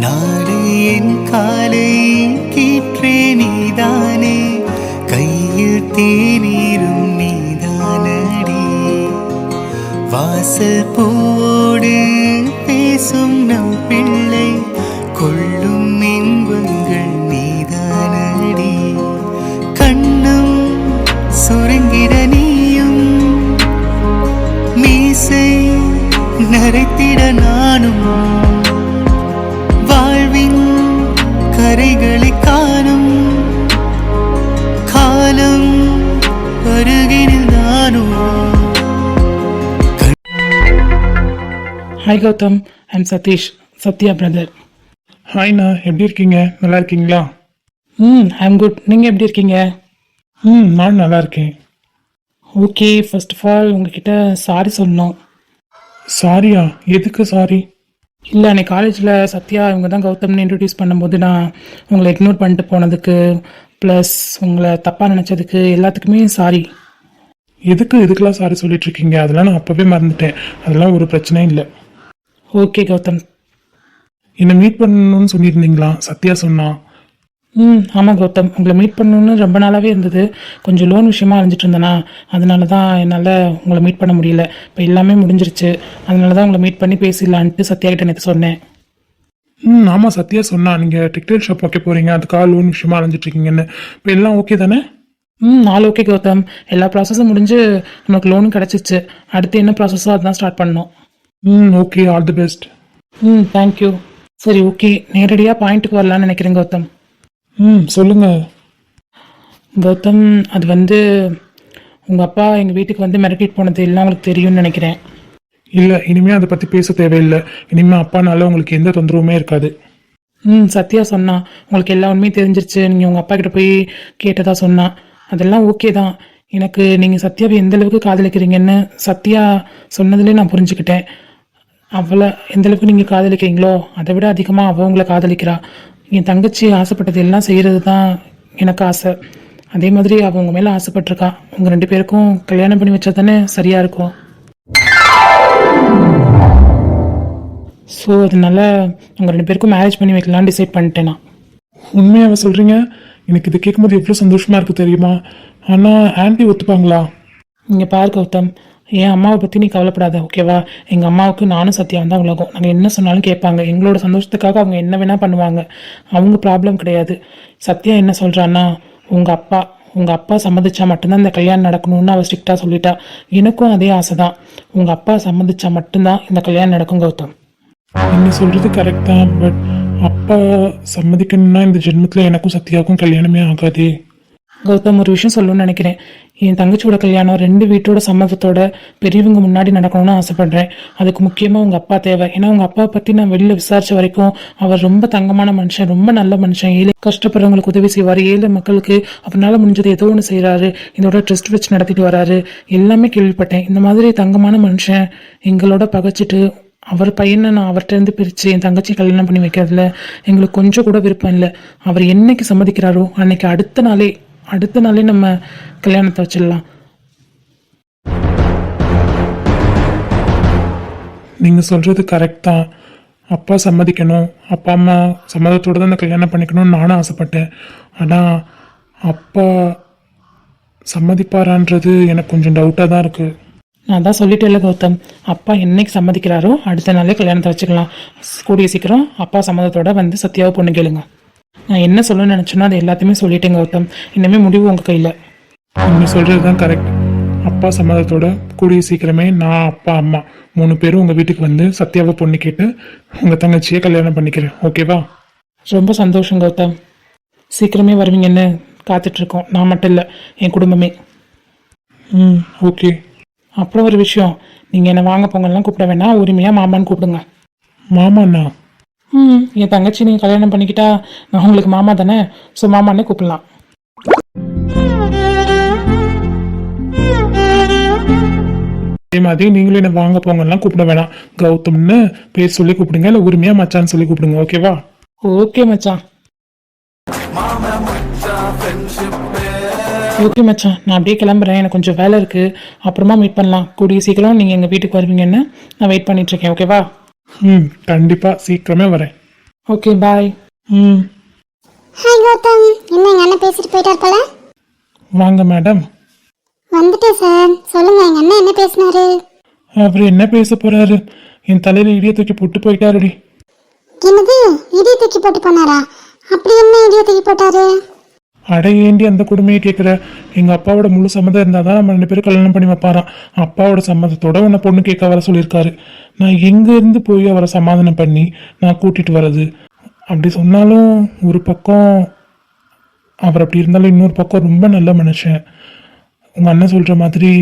நாளை என் காலை கீற்றே நீதானே, கையில் தேநீரும் நீதானடி, வாசல் பூவோடு பேசும் நம் பிள்ளை கொள்ளும் இன்பங்கள் நீதானடி, கண்ணும் சுருங்கிட நீயும் மீசை நரைத்திட நானும், வாழ்வின் கரைகளை காணும் காலம் அருகினில் நானும். Hi Gautam, I'm Sathish, Sathya brother. ஹாய்ண்ணா, எப்படி இருக்கீங்க? நல்லா இருக்கீங்களா? I'm good. நீங்கள் எப்படி இருக்கீங்க? நான் நல்லா இருக்கேன். ஓகே, ஃபர்ஸ்ட் ஆஃப் ஆல் உங்ககிட்ட சாரி சொல்லணும். சாரியா? எதுக்கு சாரி? இல்லை, அன்னைக்கு காலேஜில் சத்யா இவங்க தான் கௌதம்னு இன்ட்ரடியூஸ் பண்ணும்போது நான் உங்களை இக்னோர் பண்ணிட்டு போனதுக்கு ப்ளஸ் உங்களை தப்பாக நினச்சதுக்கு எல்லாத்துக்குமே சாரி. இதுக்கெல்லாம் சாரி சொல்லிட்டு இருக்கீங்க? அதெல்லாம் நான் அப்போவே மறந்துட்டேன். அதெல்லாம் ஒரு பிரச்சனையும் இல்லை. ஓகே கௌதம். என்னை மீட் பண்ணணும்னு சொல்லியிருந்தீங்களா? சத்யா சொன்னா. ஆமாம் கௌதம், உங்களை மீட் பண்ணணுன்னு ரொம்ப நாளாகவே இருந்தது. கொஞ்சம் லோன் விஷயமா அலைஞ்சிட்டு இருந்தேனா, அதனால தான் என்னால் உங்களை மீட் பண்ண முடியல. இப்போ எல்லாமே முடிஞ்சிருச்சு, அதனால தான் உங்களை மீட் பண்ணி பேசிடலான்ட்டு சத்யா கிட்ட நேற்று சொன்னேன். ஆமாம், சத்யா சொன்னா நீங்கள் டெக்டைல் ஷாப் வைக்க போகிறீங்க, அதுக்காக லோன் விஷயமா அலைஞ்சிட்டு இருக்கீங்கன்னு. இப்போ எல்லாம் ஓகே தானே? நாலு ஓகே கௌதம், எல்லா ப்ராசஸும் முடிஞ்சு நமக்கு லோனும் கிடச்சிச்சு. அடுத்து என்ன ப்ராசஸோ அதுதான் ஸ்டார்ட் பண்ணணும். Okay, all the best. Thank you. சரி, ஓகே, நேரடியாக பாயிண்ட்டுக்கு வரலான்னு நினைக்கிறேன் கௌதம். சொல்லுங்க கௌதம், அது உங்கள் அப்பா எங்கள் வீட்டுக்கு மிரட்டிட்டு போனது எல்லாம் உங்களுக்கு தெரியும்னு நினைக்கிறேன். இல்லை, இனிமேல் அதை பற்றி பேச தேவையில்லை. இனிமேல் அப்பானால உங்களுக்கு எந்த தொந்தரவுமே இருக்காது. சத்யா சொன்னா உங்களுக்கு எல்லா உண்மையும் தெரிஞ்சிருச்சு, நீங்கள் உங்கள் அப்பா கிட்ட போய் கேட்டதா சொன்னா. அதெல்லாம் ஓகே தான். எனக்கு நீங்கள் சத்யாவை எந்த அளவுக்கு காதலிக்கிறீங்கன்னு சத்யா சொன்னதுலேயே நான் புரிஞ்சுக்கிட்டேன். அவளை எந்த அளவுக்கு நீங்கள் காதலிக்கிறீங்களோ அதை விட அதிகமாக அவள் உங்களை காதலிக்கிறா. என் தங்கச்சி ஆசைப்பட்டது எல்லாம் செய்கிறது தான் எனக்கு ஆசை. அதே மாதிரி அவள் உங்கள் மேலே ஆசைப்பட்டிருக்கா. உங்கள் 2 பேருக்கும் கல்யாணம் பண்ணி வச்சா தானே சரியாக இருக்கும். ஸோ அதனால உங்கள் 2 பேருக்கும் மேரேஜ் பண்ணி வைக்கலான்னு டிசைட் பண்ணிட்டேன் நான். உண்மையாக சொல்கிறீங்க? எனக்கு இது கேட்கும்போது எவ்வளோ சந்தோஷமாக இருக்குது தெரியுமா? ஆனால் ஆன்ட்டி ஒத்துப்பாங்களா? இங்கே பாரு கௌதம், என் அம்மாவை பற்றி நீ கவலைப்படாத, ஓகேவா? எங்கள் அம்மாவுக்கு நானும் சத்யாவும் தான் உலகம். நாங்கள் என்ன சொன்னாலும் கேட்பாங்க. எங்களோட சந்தோஷத்துக்காக அவங்க என்ன வேணால் பண்ணுவாங்க. அவங்க ப்ராப்ளம் கிடையாது. சத்யா என்ன சொல்கிறான்னா, உங்கள் அப்பா சம்மதிச்சா மட்டும்தான் இந்த கல்யாணம் நடக்கணும்னு அவள் ஸ்ட்ரிக்டாக சொல்லிட்டா. எனக்கும் அதே ஆசை தான். உங்கள் அப்பா சம்மதிச்சா மட்டும்தான் இந்த கல்யாணம் நடக்கும் கௌதம். நீங்கள் சொல்கிறது கரெக்ட் தான். பட் அப்பா சம்மதிக்கணும்னா இந்த ஜென்மத்தில் எனக்கும் சத்யாவுக்கும் கல்யாணமே ஆகாதே. கௌதம், ஒரு விஷயம் சொல்லணும்னு நினைக்கிறேன். என் தங்கச்சியோட கல்யாணம் 2 வீட்டோட சம்மதத்தோட பெரியவங்க முன்னாடி நடக்கணும்னு ஆசைப்படுறேன். அதுக்கு முக்கியமாக உங்கள் அப்பா தேவை. ஏன்னா உங்கள் அப்பா பற்றி நான் வெளியில் விசாரிச்ச வரைக்கும் அவர் ரொம்ப தங்கமான மனுஷன், ரொம்ப நல்ல மனுஷன். ஏழை கஷ்டப்படுறவங்களுக்கு உதவி செய்வார், ஏழை மக்களுக்கு அவரால் முடிஞ்சது ஏதோ ஒன்று செய்கிறாரு. இதோட ட்ரஸ்ட் வச்சு நடத்திட்டு வராரு, எல்லாமே கேள்விப்பட்டேன். இந்த மாதிரி தங்கமான மனுஷன் எங்களோட பகைச்சிட்டு அவர் பையனை நான் அவர்கிட்ட பிரித்து என் தங்கச்சி கல்யாணம் பண்ணி வைக்கிறதுல எங்களுக்கு கொஞ்சம் கூட விருப்பம் இல்லை. அவர் என்னைக்கு சம்மதிக்கிறாரோ அன்னைக்கு அடுத்த நாளே நம்ம கல்யாணத்தை வச்சிடலாம். நீங்கள் சொல்கிறது கரெக்ட் தான். அப்பா சம்மதிக்கணும், அப்பா அம்மா சம்மதத்தோடு தான் இந்த கல்யாணம் பண்ணிக்கணும்னு நானும் ஆசைப்பட்டேன். ஆனால் அப்பா சம்மதிப்பாரான்றது எனக்கு கொஞ்சம் டவுட்டாக தான் இருக்குது. நான் தான் சொல்லிட்டேன்ல கௌதம், அப்பா என்னைக்கு சம்மதிக்கிறாரோ அடுத்த நாளே கல்யாணத்தை வச்சுக்கலாம். கூடிய சீக்கிரம் அப்பா சம்மதத்தோட சத்யாவை பொண்ணு கேளுங்க. நான் என்ன சொல்லணும்னு நினச்சேன்னா அது எல்லாத்தையுமே சொல்லிட்டேன் கௌதம். இனிமேல் முடிவு உங்கள் கையில். நீங்கள் சொல்கிறது தான் கரெக்ட். அப்பா சம்மதத்தோட கூடிய சீக்கிரமே நான், அப்பா, அம்மா 3 பேரும் உங்கள் வீட்டுக்கு சத்யாவை பொண்ணு கேட்டு உங்கள் தங்கச்சியை கல்யாணம் பண்ணிக்கிறேன். ஓகேவா? ரொம்ப சந்தோஷம் கௌதம். சீக்கிரமே வருவீங்கன்னு காத்துட்ருக்கோம். நான் மட்டும் இல்லை, என் குடும்பமே. ஓகே. அப்புறம் ஒரு விஷயம், நீங்கள் என்னை வாங்க பொங்கல்லாம் கூப்பிட வேணாம், உரிமையாக மாமான்னு கூப்பிடுங்க. மாமாண்ணா? என் தங்கச்சி நீங்கள் கல்யாணம் பண்ணிக்கிட்டா நான் உங்களுக்கு மாமா தானே, ஸோ மாமானே கூப்பிடலாம். அதே மாதிரி நீங்களும் என்ன வாங்க போங்கலாம் கூப்பிட வேணாம். கௌதம்னு பேர் சொல்லி கூப்பிடுங்க, இல்லை உரிமையாக மச்சான்னு சொல்லி கூப்பிடுங்க. ஓகேவா? ஓகே மச்சான். ஓகே மச்சான், நான் அப்படியே கிளம்புறேன். எனக்கு கொஞ்சம் வேலை இருக்குது, அப்புறமா மீட் பண்ணலாம். கூடிய சீக்கிரம் நீங்கள் எங்கள் வீட்டுக்கு வருவீங்கன்னு நான் வெயிட் பண்ணிகிட்ருக்கேன். ஓகேவா? கண்டிப்பாக சீக்கிரமே வரேன். Okay bye. ம் ஹாய் கௌதம், என்ன எங்கள் அண்ணன் பேசிட்டு போயிட்டார் போல. வாங்க மேடம். வந்துட்டேன் சார். சொல்லுங்க, எங்கள் அண்ணன் என்ன பேசினாரு? அவர் என்ன பேச போறாரு? என் தலையில இடிய தூக்கி போட்டு போயிட்டாருடி. என்னது, இடிய தூக்கி போட்டு போனாரா? அப்படி என்ன இடிய தூக்கி போட்டாரு? அட ஏண்டி அந்த கொடுமையை கேட்குற? எங்க அப்பாவோட முழு சம்மதம் இருந்தாதான் நம்ம 2 பேரும் கல்யாணம் பண்ணி வைப்பாராம். அப்பாவோட சம்மதத்தோட உன்னை பொண்ணு கேட்க வர சொல்லியிருக்காரு. நான் எங்க இருந்து போய் அவரை சமாதானம் பண்ணி நான் கூட்டிட்டு வர்றது? அப்படி சொன்னாலும் ஒரு பக்கம் அவர் அப்படி இருந்தாலும் இன்னொரு பக்கம் ரொம்ப நல்ல மனுஷன். உங்க அண்ணன் சொல்ற மாதிரி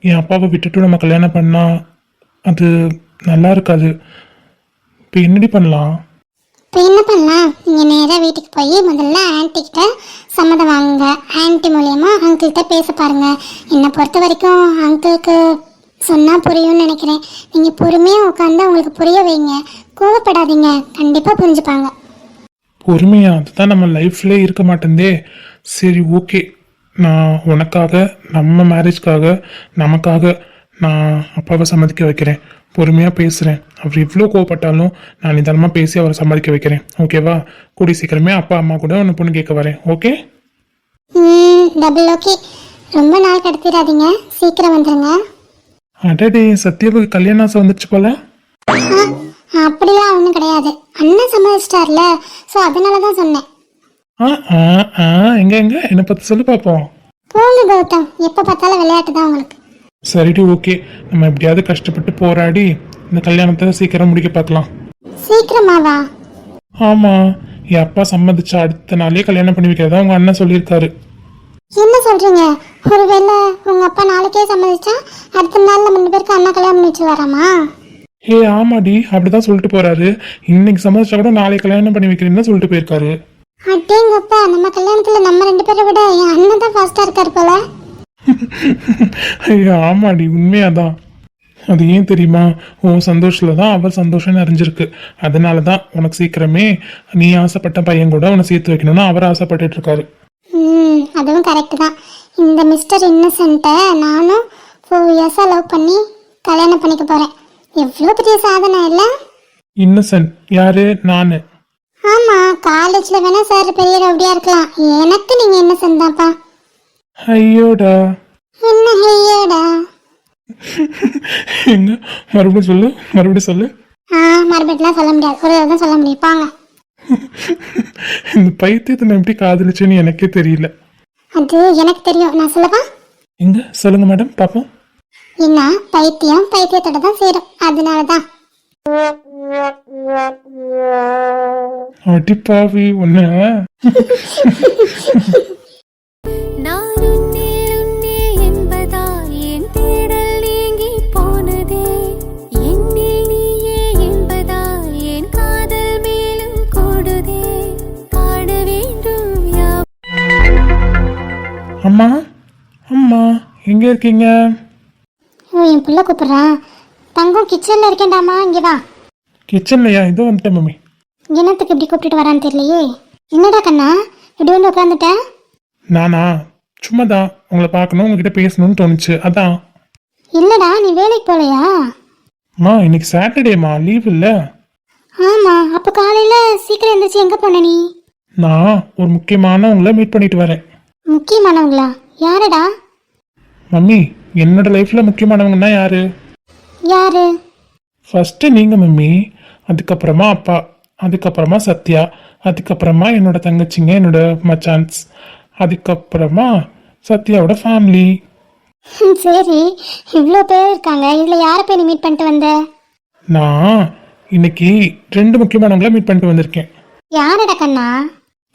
என் அப்பாவை விட்டுட்டு நம்ம கல்யாணம் பண்ணா அது நல்லா இருக்காது. இப்போ என்னடி பண்ணலாம்? இப்போ என்ன பண்ணலாம்? நீங்கள் நேராக வீட்டுக்கு போய் முதல்ல ஆன்ட்டிக்கிட்ட சம்மதம் வாங்குங்க. ஆன்ட்டி மூலயமா அங்கிள்கிட்ட பேச பாருங்க. என்னை பொறுத்த வரைக்கும் அங்கிளுக்கு சொன்னால் புரியும்னு நினைக்கிறேன். நீங்கள் பொறுமையாக உட்காந்து அவங்களுக்கு புரிய வைங்க. கோவப்படாதீங்க, கண்டிப்பாக புரிஞ்சுப்பாங்க. பொறுமையா? அதுதான் நம்ம லைஃப்ல இருக்க மாட்டேந்தே. சரி ஓகே, நான் உனக்காக, நம்ம மேரேஜ்க்காக, நமக்காக நான் அப்பாவை சம்மதிக்க வைக்கிறேன். பொறுமையா பேசுறேன். அவர் இவ்வளோ கோவப்பட்டாலும் நான் நிதானமா பேசி அவரை சம்மதிக்க வைக்கிறேன். ஓகேவா? கூடி சீக்கிரமே அப்பா அம்மா கூட உன்னை பொண்ணு கேட்க வரேன். ஓகே? Double okay. ரொம்ப நாள் கடத்திடாதீங்க, சீக்கிரம் வந்துடுங்க. அடடே, சத்யாவுக்கு கல்யாணம் ஆசை வந்துருச்சு போல. அப்படிலாம் ஒன்றும் கிடையாது. அண்ணன் சம்மதிச்சிட்டார்ல, ஸோ அதனால தான் சொன்னேன். எங்க எங்க என்னை பத்தி சொல்லி பார்ப்போம். போங்க கௌதம், எப்போ பார்த்தாலும் விளையாட்டு தான் உங்களுக்கு. சரிடி ஓகே, நம்ம எப்படியாவது கஷ்டப்பட்டு போராடி இந்த கல்யாணத்தை சீக்கிரம் முடிக்க பார்க்கலாம். சீக்கிரமாவா? ஆமா, என் அப்பா சம்மதிச்ச அடுத்த நாளே கல்யாணம் பண்ணி வைக்கிறதா உங்க அண்ணன் சொல்லியிருக்காரு. என்ன சொல்றீங்க? ஒருவேளை உங்க அப்பா நாளைக்கே சம்மதிச்சா அடுத்த நாள் நம்ம 2 பேருக்கு அண்ணா கல்யாணம் பண்ணி வச்சு வராமா? ஏ ஆமாடி, அப்படிதான் சொல்லிட்டு போறாரு. இன்னைக்கு சம்மதிச்சா கூட நாளை கல்யாணம் பண்ணி வைக்கிறேன்னு சொல்லிட்டு போயிருக்காரு. அட்டேங்கப்பா, நம்ம கல்யாணத்துல நம்ம 2 பேரை விட என் அண்ணன் தான் ஃபாஸ்டா இருக்காரு போல. ஐயோ ஆமாடி, உண்மையாதான். அது ஏன் தெரியுமா? உன் சந்தோஷத்துல தான் அவர் சந்தோஷம் அறிஞ்சிருக்கு. அதனாலதான் உனக்கு சீக்கிரமே நீ ஆசைப்பட்ட பையன் கூட உன்னை சேர்த்து வைக்கணும்னு அவர் ஆசைப்பட்டுட்டு இருக்காரு. அதுவும் கரெக்ட் தான். இந்த மிஸ்டர் இன்னசென்ட்டை நானும் 4 இயர்ஸாக லவ் பண்ணி கல்யாணம் பண்ணிக்க போறேன். எவ்வளோ பெரிய சாதனை இல்லை? இன்னசென்ட் யாரு? நானு. ஆமா, காலேஜ்ல வேணா சார் பெரிய ரவுடியா இருக்கலாம், எனக்கு நீங்க இன்னசென்ட் தான்ப்பா. ஐயோடா. என்ன ஐயோடா? எங்க மறுபடியும் சொல்லு, மறுபடியும் சொல்லு. மறுபடியும் சொல்ல முடியாது, ஒரு தான் சொல்ல முடியும். பாங்க. இந்த பைத்தியத்தை நான் எப்படி காதலிச்சேன்னு எனக்கே தெரியல. அது எனக்கு தெரியும், நான் சொல்லவா? எங்க சொல்லுங்க மேடம் பாப்போம். என்ன, பைத்தியம் பைத்தியத்தோட தான் சேரும், அதனாலதான். அடி பாவி ஒண்ணு. நான் உன்னே உன்னே என்பதால் என் தேடல் நீங்கி போனதே. என்னில் நீயே என்பதால் என் காதல் மேலும் கூடுதே. காண வேண்டும் அம்மா அம்மா எங்க இருக்கீங்க? என் புள்ள கூப்பிடுறான். தங்கம் கிச்சன்ல இருக்கேன்டாமா, இங்க வா. கிச்சன்லயா? இதோ வந்துட்டேன் மம்மி. என்னத்துக்கு இப்படி கூப்பிட்டுட்டு வரான்னு தெரியலையே. என்னடா கண்ணா இப்படி வந்து உட்காந்துட்ட? நானா சும்மாதான் உங்களை பார்க்கணும், உங்ககிட்ட பேசணும்னு தோணுச்சு, அதான். இல்லடா, நீ வேலைக்கு போலையா? அம்மா இன்னைக்கு சாட்டர்டேம்மா, லீவ் இல்ல. ஆமா, அப்ப காலையில சீக்கிரம் எழுந்திரிச்சு எங்க போன நீ? நான் ஒரு முக்கியமானவங்கள மீட் பண்ணிட்டு வரேன். முக்கியமானவங்களா? யாரடா? மம்மி, என்னோட லைஃப்ல முக்கியமானவங்கன்னா யாரு? யாரு? ஃபர்ஸ்ட் நீங்க மம்மி, அதுக்கப்புறமா அப்பா, அதுக்கப்புறமா சத்யா, அதுக்கப்புறமா என்னோட தங்கச்சிங்க, என்னோட மச்சான்ஸ், அதுக்கப்புறமா சத்யாவோட ஃபேமிலி. சரி, இவ்வளோ பேர் இருக்காங்க, இதுல யாரை போய் நீ மீட் பண்ணிட்டு வந்த? நான் இன்னைக்கு 2 முக்கியமானவங்கள மீட் பண்ணிட்டு வந்திருக்கேன். யாரடா கண்ணா?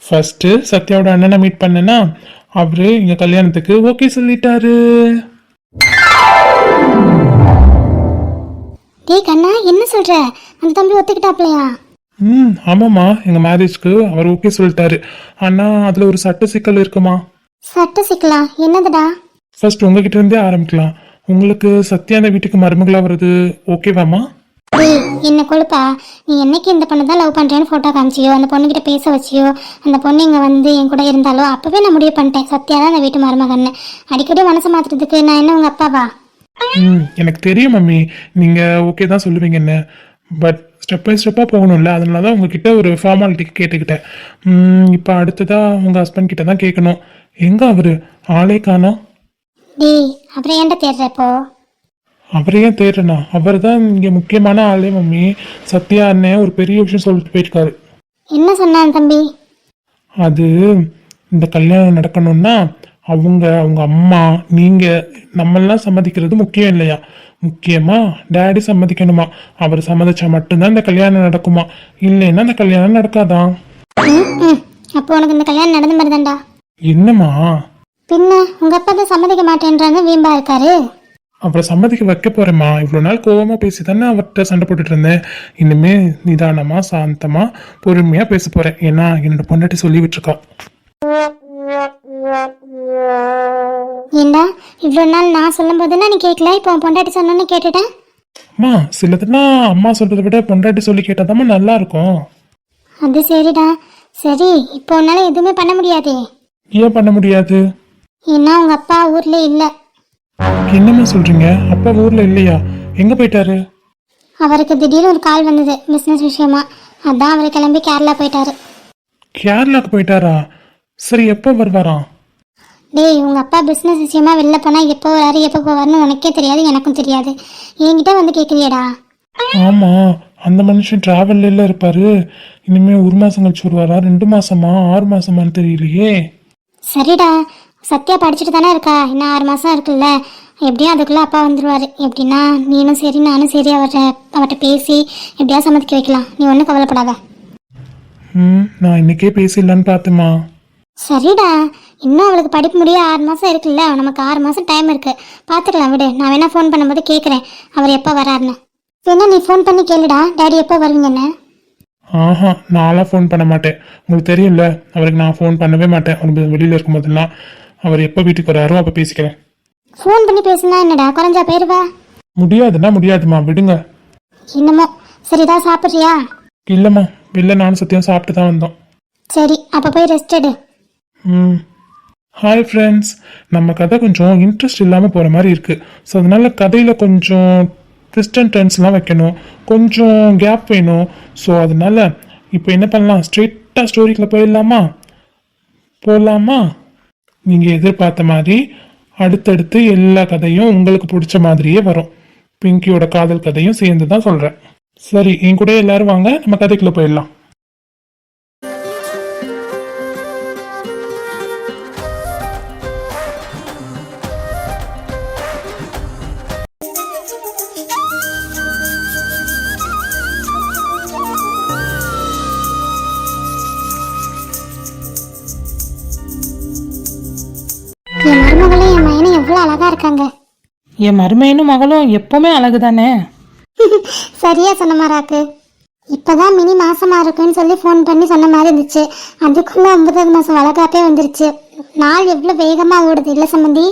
ஃபர்ஸ்ட் சத்யாவோட அண்ணனை மீட் பண்ணேன்னா அவரு எங்க கல்யாணத்துக்கு ஓகே சொல்லிட்டாரு. டேய் கண்ணா, என்ன சொல்ற? அந்த தம்பி ஒத்துக்கிட்டாப்லையா? ஆமாம்மா, எங்க மேரேஜ்க்கு அவர் ஓகே சொல்லிட்டாரு. ஆனா அதுல ஒரு சட்ட சிக்கல் இருக்குமா. சட்ட சிக்கலா? என்னதுடா? ஃபர்ஸ்ட் உங்ககிட்ட இருந்தே ஆரம்பிக்கலாம். உங்களுக்கு சத்யா அந்த வீட்டுக்கு மருமகளா வர்றது ஓகேவாமா? டேய் என்ன கொழுப்பா, நீ என்னைக்கு இந்த பொண்ணு தான் லவ் பண்றேன்னு போட்டோ காமிச்சியோ, அந்த பொண்ணுகிட்ட பேச வச்சியோ, அந்த பொண்ணு இங்க வந்து என் கூட இருந்தாலோ அப்பவே நான் முடிவு பண்ணிட்டேன், சத்யா தான் அந்த வீட்டு மருமகன்னு. அடிக்கடி மனசை மாத்துறதுக்கு நான் என்ன உங்க அப்பாவா? எனக்கு தெரியும் மம்மி, நீங்க ஓகே தான் சொல்லுவீங்கன்னு. பட் ஸ்டெப் பை ஸ்டெப்பாக போகணும்ல, அதனால தான் உங்ககிட்ட ஒரு ஃபார்மாலிட்டிக்கு கேட்டுக்கிட்டேன். இப்போ அடுத்ததாக உங்கள் ஹஸ்பண்ட் கிட்ட தான் கேட்கணும். எங்கே அவர் ஆளே காணோம்? டேய் அப்புறம் ஏன்டா தேடுறப்போ? அவரையே தேடுறேண்ணா, அவர் தான் இங்கே முக்கியமான ஆளே மம்மி. சத்யா அண்ணன் ஒரு பெரிய விஷயம் சொல்லிட்டு போயிருக்காரு. என்ன சொன்னான் தம்பி? அது இந்த கல்யாணம் நடக்கணும்னா அவங்க அம்மா நீங்கள் நம்மெல்லாம் சம்மதிக்கிறது முக்கியம் இல்லையா, முக்கியமாக டேடி சம்மதிக்கணுமா. அவர் சம்மதிச்சா மட்டும்தான் இந்த கல்யாணம் நடக்குமா, இல்லைன்னா இந்த கல்யாணம் நடக்காதான். அப்போ உனக்கு இந்த கல்யாணம் நடந்த மாதிரி தான்டா. என்னம்மா? பின்ன உங்க அப்பா தான் சம்மதிக்க மாட்டேன்றாங்க, வீம்பா இருக்காரு. அப்புறம் சம்மதிக்க வைக்க போறேம்மா. இவ்வளோ நாள் கோவமா பேசி தானே அவர்கிட்ட சண்டை போட்டுட்டு இருந்தேன். இனிமே நிதானமா சாந்தமா பொறுமையா பேச போறேன். ஏன்னா என்னோட பொண்டாட்டி சொல்லி விட்டுருக்கா. ஏண்டா இவ்வளோ நாள் நான் சொல்லும் போதுன்னா நீ கேட்கல, இப்போ உன் பொண்டாட்டி சொன்னோன்னு கேட்டுட்டேன். அம்மா சிலதுனா அம்மா சொல்றதை விட பொண்டாட்டி சொல்லி கேட்டாதாம்மா நல்லா இருக்கும். அது சரிடா. சரி இப்போ உன்னால எதுவுமே பண்ண முடியாதே. ஏன் பண்ண முடியாது? ஏன்னா உங்க அப்பா ஊர்ல இல்ல. என்னம்மா சொல்றீங்க? அப்பா ஊர்ல இல்லையா? எங்க போயிட்டாரு? அவருக்கு திடீர்னு ஒரு கால் வந்தது பிசினஸ் விஷயமா, அதான் அவர் கிளம்பி கேரளா போயிட்டாரு. கேரளாக்கு போயிட்டாரா? சரி எப்போ வருவாராம்? டேய் உங்க அப்பா பிசினஸ் விஷயமா வெளில போனா எப்போ வராரு எப்போ போவாருன்னு உனக்கே தெரியாது, எனக்கும் தெரியாது. என்கிட்ட வந்து கேட்குறியடா? ஆமா, அந்த மனுஷன் டிராவல்ல இருப்பாரு. இனிமே 1 மாசம் கழிச்சு வருவாரா, 2 மாசமா 6 மாசமான்னு தெரியலையே. சரிடா, சத்யா படிச்சுட்டு தானே இருக்கா, இன்னும் 6 மாசம் இருக்குல்ல. எப்படியும் அதுக்குள்ள அப்பா வந்துருவாரு. எப்படின்னா நீனும் சரி நானும் சரி அவர்கிட்ட பேசி எப்படியா சம்மதிக்க வைக்கலாம். நீ ஒன்றும் கவலைப்படாத. நான் இன்னைக்கே பேசிடலான்னு பார்த்தேம்மா. சரிடா, இன்னும் அவளுக்கு படிப்பு முடிய 6 மாசம் இருக்குல்ல, நமக்கு 6 மாசம் டைம் இருக்கு, பார்த்துக்கலாம் விடு. நான் வேணா ஃபோன் பண்ணும்போது கேட்குறேன் அவர் எப்போ வராருன்னு. வேணா நீ ஃபோன் பண்ணி கேளுடா, டேடி எப்போ வருவீங்கன்னு. ஆஹா, நான்லாம் ஃபோன் பண்ண மாட்டேன். உங்களுக்கு தெரியும்ல, அவருக்கு நான் ஃபோன் பண்ணவே மாட்டேன். அவர் வெளியில் இருக்கும்போதெல்லாம் அவர் எப்போ வீட்டுக்கு வராரோ அப்போ பேசிக்கிறேன். ஃபோன் பண்ணி பேசுனா என்னடா குறைஞ்சா போயிருவா? முடியாதுன்னா முடியாதுமா, விடுங்க. என்னமோ. சரிடா, சாப்பிட்றியா? இல்லைம்மா, வெளில நானும் சத்தியம் சாப்பிட்டு தான் வந்தோம். சரி அப்போ போய் ரெஸ்ட் எடு. ஹாய் ஃப்ரெண்ட்ஸ், நம்ம கதை கொஞ்சம் இன்ட்ரெஸ்ட் இல்லாமல் போகிற மாதிரி இருக்குது. ஸோ அதனால கதையில் கொஞ்சம் ட்விஸ்ட் அண்ட் டர்ன்ஸ்லாம் வைக்கணும், கொஞ்சம் கேப் வேணும். ஸோ அதனால இப்போ என்ன பண்ணலாம், ஸ்ட்ரெயிட்டாக ஸ்டோரிக்குள்ளே போகலாமா? நீங்கள் எதிர்பார்த்த மாதிரி அடுத்தடுத்து எல்லா கதையும் உங்களுக்கு பிடிச்ச மாதிரியே வரும். பிங்கியோட காதல் கதையும் சேர்ந்து தான் சொல்கிறேன். சரி, என் கூட எல்லாரும் வாங்க, நம்ம கதைக்குள்ளே போயிடலாம். என் மருமகளும் என் மகனும் எவ்வளோ அழகா இருக்காங்க. என் மருமையனும் மகளும் எப்பவுமே அழகு தானே. சரியா சொன்ன மாராக்கு. இப்பதான் மினி மாசமா இருக்குன்னு சொல்லி ஃபோன் பண்ணி சொன்ன மாதிரி இருந்துச்சு. அதுக்குள்ள 9வது மாசம் வளர்க்காப்பே வந்துருச்சு. நாள் எவ்வளோ வேகமா ஓடுது இல்லை சம்மந்தி?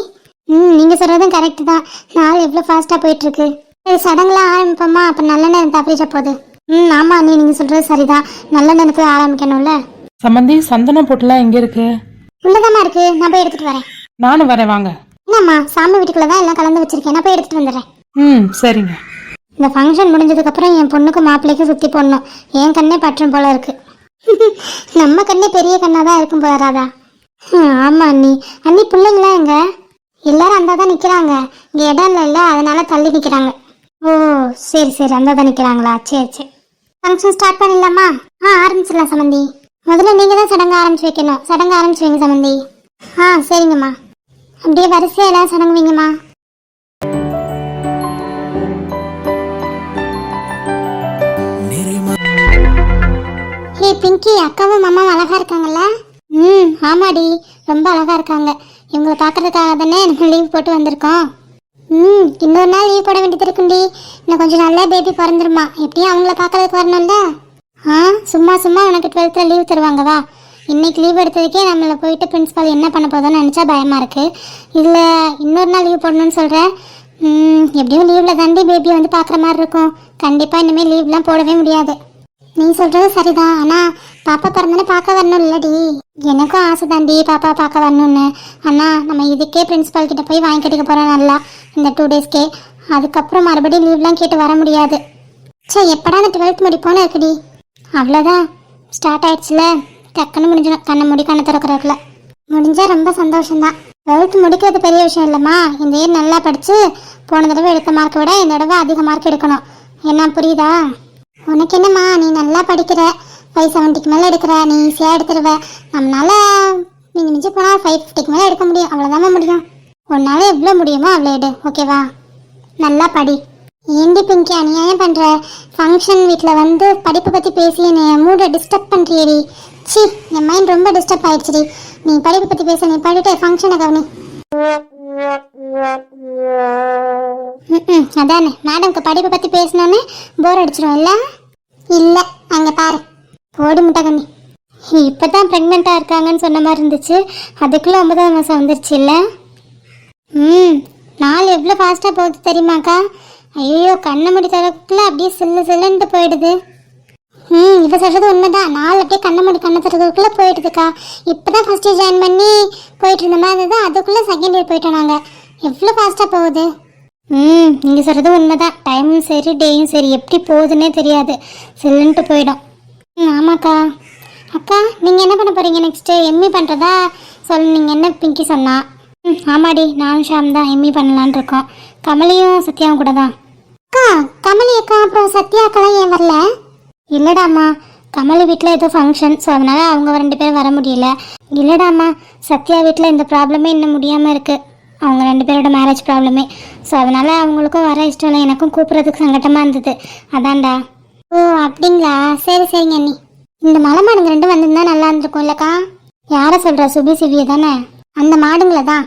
நீங்க சொல்றதும் கரெக்ட் தான். நாள் எவ்வளோ ஃபாஸ்டா போயிட்டு இருக்கு. சடங்குலாம் ஆரம்பிப்போமா? அப்ப நல்ல நேரம் தப்பிச்ச போகுது. ஆமா நீங்க சொல்றது சரிதான், நல்ல நேரத்துல ஆரம்பிக்கணும்ல. சம்மந்தி, சந்தனம் போட்டுலாம் எங்க இருக்கு? உள்ளதாமா இருக்கு, நான் போய் எடுத்துட்டு வரேன். நானும் வரேன், வாங்க. என்னம்மா, சாமி வீட்டுக்குள்ளதான் எல்லாம் கலந்து வச்சிருக்கேன், நான் போய் எடுத்துட்டு வந்துடுறேன். சரிங்க. இந்த ஃபங்க்ஷன் முடிஞ்சதுக்கு அப்புறம் என் பொண்ணுக்கு மாப்பிள்ளைக்கு சுத்தி போடணும். என் கண்ணே பற்றும் போல இருக்கு. நம்ம கண்ணே பெரிய கண்ணா தான் இருக்கும் போல ராதா. ஆமா அண்ணி பிள்ளைங்களா எங்க? எல்லாரும் அந்த தான் நிக்கிறாங்க. இங்க இடம் இல்ல, அதனால தள்ளி நிக்கிறாங்க. ஓ சரி சரி, அந்த தான் நிக்கிறாங்களா? சரி ஃபங்க்ஷன் ஸ்டார்ட் பண்ணிடலாமா? ஆரம்பிச்சிடலாம் சமந்தி. முதல்ல நீங்க தான் சடங்கு ஆரம்பிச்சு வைக்கணும். சடங்கு ஆரம்பிச்சு வைங்க சமந்தி. சரிங்கம்மா. அப்படியே வரிசையா எல்லாம் சடங்கு வைங்கம்மா. ஹே பிங்கி, அக்காவும் மாமாவும் அழகா இருக்காங்கல்ல? ஆமாடி, ரொம்ப அழகா இருக்காங்க. இவங்களை பார்க்கறதுக்காக தானே நம்ம லீவ் போட்டு வந்திருக்கோம். இன்னொரு நாள் லீவ் போட வேண்டியது இருக்குண்டி. இன்னும் கொஞ்சம் நல்ல பேபி பிறந்துருமா, எப்படியும் அவங்கள பார்க்கறதுக்கு வரணும்ல. சும்மா உனக்கு 12th லீவ் தருவாங்க வா. இன்னைக்கு லீவ் எடுத்ததுக்கே நம்மளை போயிட்டு பிரின்ஸிபால் என்ன பண்ண போதோன்னு நினச்சா பயமாக இருக்கு. இதில் இன்னொரு நாள் லீவ் போடணும்னு சொல்கிறேன். எப்படியும் லீவில் தாண்டி பேபி வந்து பார்க்குற மாதிரி இருக்கும். கண்டிப்பாக இனிமேல் லீவ்லாம் போடவே முடியாது. நீ சொல்கிறது சரிதான், ஆனால் பாப்பா பிறந்தோன்னே பார்க்க வரணும் இல்லடி? எனக்கும் ஆசை தாண்டி பாப்பா பார்க்க வரணும்னு. ஆனால் நம்ம இதுக்கே பிரின்ஸிபால் கிட்ட போய் வாங்கி கட்டிக்க போகிறோம் நல்லா, இந்த 2 டேஸ்க்கே. அதுக்கப்புறம் மறுபடியும் லீவ்லாம் கேட்டு வர முடியாது. சே எப்படா அந்த 12th முடிப்போன்னு இருக்குடி. அவ்வளோதான், ஸ்டார்ட் ஆயிடுச்சுல, டக்குன்னு முடிஞ்சிடும். கண்ணை மூடி கண்ணை திறக்கிறதுல முடிஞ்சா ரொம்ப சந்தோஷம்தான். 12th முடிக்கிறது பெரிய விஷயம் இல்லைம்மா. இந்த இயர் நல்லா படித்து போன தடவை எடுத்த மார்க்கை விட இந்த தடவை அதிக மார்க் எடுக்கணும். என்ன புரியுதா? உனக்கு என்னம்மா, நீ நல்லா படிக்கிற, 570க்கு மேலே எடுக்கிற, நீ ஈஸியாக எடுத்துருவ. நம்மளால மிஞ்சி போனால் 550க்கு மேலே எடுக்க முடியும். அவ்வளோதாம்மா முடியும். உன்னால எவ்வளோ முடியுமோ அவ்வளோ எடு, ஓகேவா? நல்லா படி. ஏண்டி பிங்கி அநியாயம் பண்ணுற? ஃபங்க்ஷன் வீட்டில் வந்து படிப்பை பற்றி பேசி என் மூடை டிஸ்டர்ப் பண்ணுறியடி. சி, என் மைண்ட் ரொம்ப டிஸ்டர்ப் ஆயிடுச்சுடி. நீ படிப்பை பற்றி பேச, நீ படிட்டு ஃபங்க்ஷனை கவனி. அதானே, மேடம்க்கு படிப்பை பற்றி பேசினோன்னே போர் அடிச்சிடும் இல்லை? இல்லை, அங்கே பாரு, போடு முட்டை கண்ணி. இப்போ தான் ப்ரெக்னெண்ட்டாக இருக்காங்கன்னு சொன்ன மாதிரி இருந்துச்சு, அதுக்குள்ளே 9ஆம் மாதம் வந்துருச்சு இல்லை? நாள் எவ்வளோ ஃபாஸ்ட்டாக போகுது தெரியுமாக்கா? ஐயோ, கண்ணை மூடி தரக்குள்ள அப்படியே சில்லுன்ட்டு போயிடுது. இவ சொல்கிறது உண்மைதான். நாள் அப்படியே கண்ணை மூடி கண்ணை தரக்குள்ளே போயிடுதுக்கா. இப்போ தான் ஃபஸ்ட் இயர் ஜாயின் பண்ணி போயிட்டு இருந்த மாதிரி இருந்தது, அதுக்குள்ளே செகண்ட் இயர் போயிட்டோம் நாங்கள். எவ்வளோ ஃபாஸ்ட்டாக போகுது. நீங்கள் சொல்கிறது உண்மைதான். டைமும் சரி டேயும் சரி எப்படி போகுதுன்னே தெரியாது, சில்லுன்ட்டு போயிடும். ஆமாக்கா. அக்கா, நீங்கள் என்ன பண்ண போகிறீங்க நெக்ஸ்ட்டு? எம்இ பண்ணுறதா நீங்கள் என்ன பிங்கி சொன்னா? ஆமாடி, நானும் ஷாம் தான் எம்இ பண்ணலான் இருக்கோம். கமலியும் சத்யாவும் கூட தான். அக்கா, கமலி அக்கா அப்புறம் சத்யா அக்காலாம் ஏன் வரல? இல்லைடாம்மா, கமலி வீட்டில் ஏதோ ஃபங்க்ஷன், ஸோ அதனால் அவங்க 2 பேரும் வர முடியல. இல்லைடாம்மா, சத்யா வீட்டில் இந்த ப்ராப்ளமே இன்னும் முடியாமல் இருக்குது. அவங்க 2 பேரோட மேரேஜ் ப்ராப்ளமே. ஸோ அதனால் அவங்களுக்கும் வர இஷ்டம் இல்லை, எனக்கும் கூப்பிட்றதுக்கு சங்கட்டமாக இருந்தது, அதான்டா. ஓ அப்படிங்களா, சரி சரிங்க அண்ணி. இந்த மலை மாடுங்க 2 வந்திருந்தா நல்லா இருந்திருக்கும் இல்லைக்கா? யாரை சொல்கிற? சுபி சிவியை தானே? அந்த மாடுங்களை தான்.